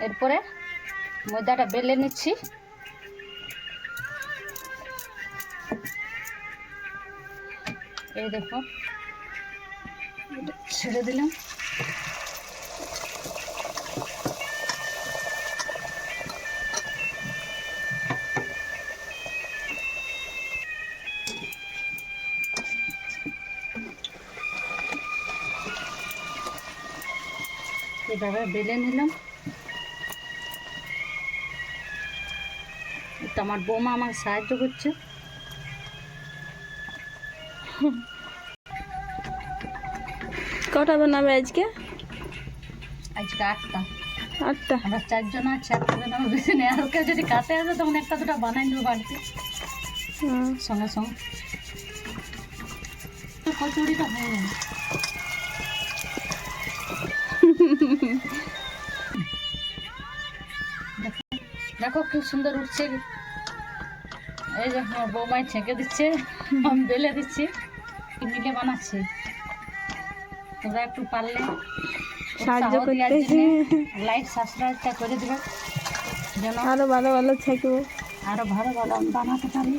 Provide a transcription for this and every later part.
এরপরে ময়দাটা বেলে নিচ্ছি। এই দেখো ছেড়ে দিলাম। এভাবে বেলে নিলাম। তো আমার বৌমা আমার সাহায্য করছে। কটা বানাবে আজকে? আজকে 8টা। 8টা? আমরা 4 জন আছি, 8টা বানাবো বেশি নেই। আর কেউ যদি কাছে আসে তখন একটা দুটা বানাই নেবো বাড়িতে সঙ্গে সঙ্গে। কচুরিটা হয়ে যাবে। দেখো কি সুন্দর উঠছে। এই যে আমার বৌমাই ছেঁকে দিচ্ছে, আমি বেলে দিচ্ছি, মিলে বানাচ্ছি। তোমরা একটু পারলে সাহায্য করতে লাইট সাবস্ক্রাইবটা করে দেবে যেন আরো ভালো ভালো থাকবো, আরো ভালো ভালো আমি বানাতে পারি,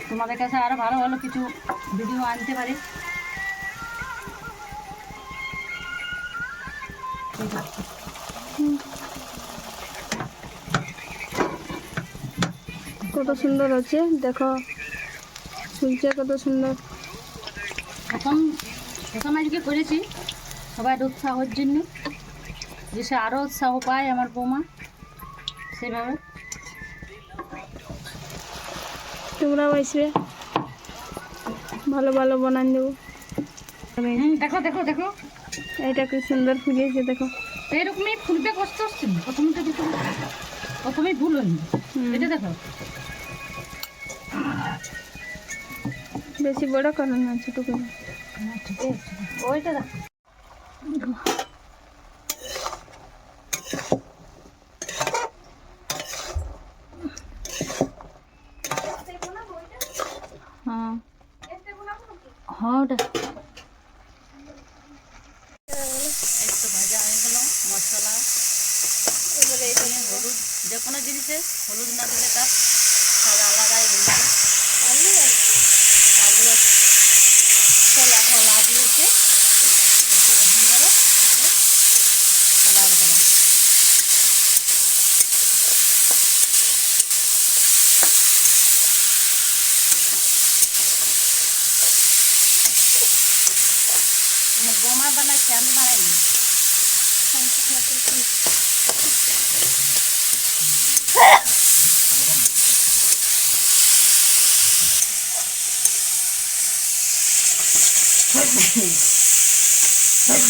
তোমাদের কাছে আরো ভালো ভালো কিছু ভিডিও আনতে পারি। ঠিক আছে। কত সুন্দর আছে দেখো, ফুলছে কত সুন্দর। এখন এখন আজকে করেছি সবাই উৎসাহের জন্য, যে সে আরও উৎসাহ পায় আমার বৌমা, সেভাবে তোমরাও আসবে, ভালো ভালো বানান দেবো। দেখো দেখো দেখো এটা কি সুন্দর ফুলেছে দেখো। এইরকমই ফুলতে কষ্ট হচ্ছে না, প্রথমে তো কিছু প্রথমেই ভুল হয়নি। এটা দেখো বেশি বড় করো না, ছোট করো। ঠিক আছে, ওইটা দেখো। হ্যাঁ হ্যাঁ ওটা একটু ভাজা হয়ে গেল। মশলা হলুদ, যে কোনো জিনিসে হলুদ না দিলে তার স্বাদ আলাদাই বলবে। আলু আলু আছে, ছোলা ছোলা দিয়েছে, এরপরে হয়ে যাবে ছোলার দেওয়া। আমার বৌমা বানাচ্ছে, আমি বানাইনি।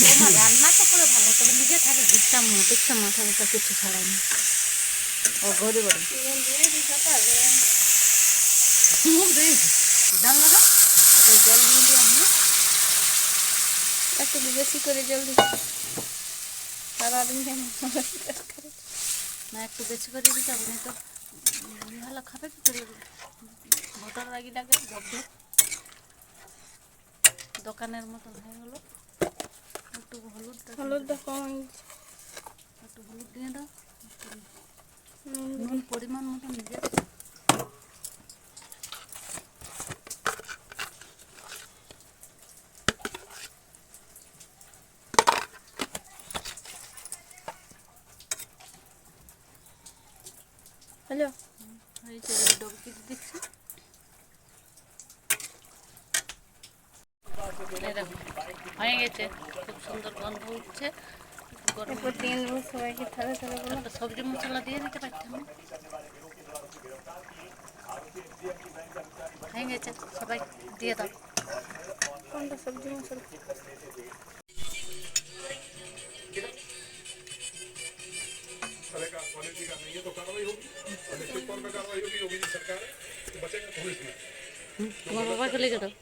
বৌমা রান্না তো করে ভালো, তবে নিজে থাকে দেখতাম না মাথা ব্যথা কিছু ছাড়ায়নি। ও গড়ি গড়ি মুখ দিয়েছে জানলো না, জল দিয়ে দিয়ে আমি একটু বেশি করে জল দিচ্ছি, সারাদিন কেন না একটু বেশি করে দিতে হবে, না তো ভালো খাবে কি করে, ভোটার লাগি লাগে গব্দ দোকানের মতন হয়ে গেলো। একটু হলুদটা কম হয়েছে, একটু হলুদ দিয়ে দাও, নুন পরিমাণ মতো নিজে। হ্যালো এই যে ডবকি দিচ্ছি, হয়ে গেছে, খুব সুন্দর গন্ধ উঠছে। এরপর দিয়ে দেবো সবাইকে থালা থালা বলো। একটা সবজি মশলা দিয়ে দিতে পারতাম। হয়ে গেছে, সবাই দিয়ে দাও। কোনটা সবজি মশলা? তোমার বাবাকে লিখে দাও।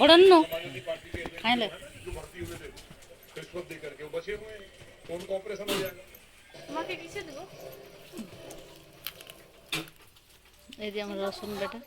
বড়ান্ন খাইলে তোমাকে কিসে দেবো? এই যে আমার রসুন বাটা।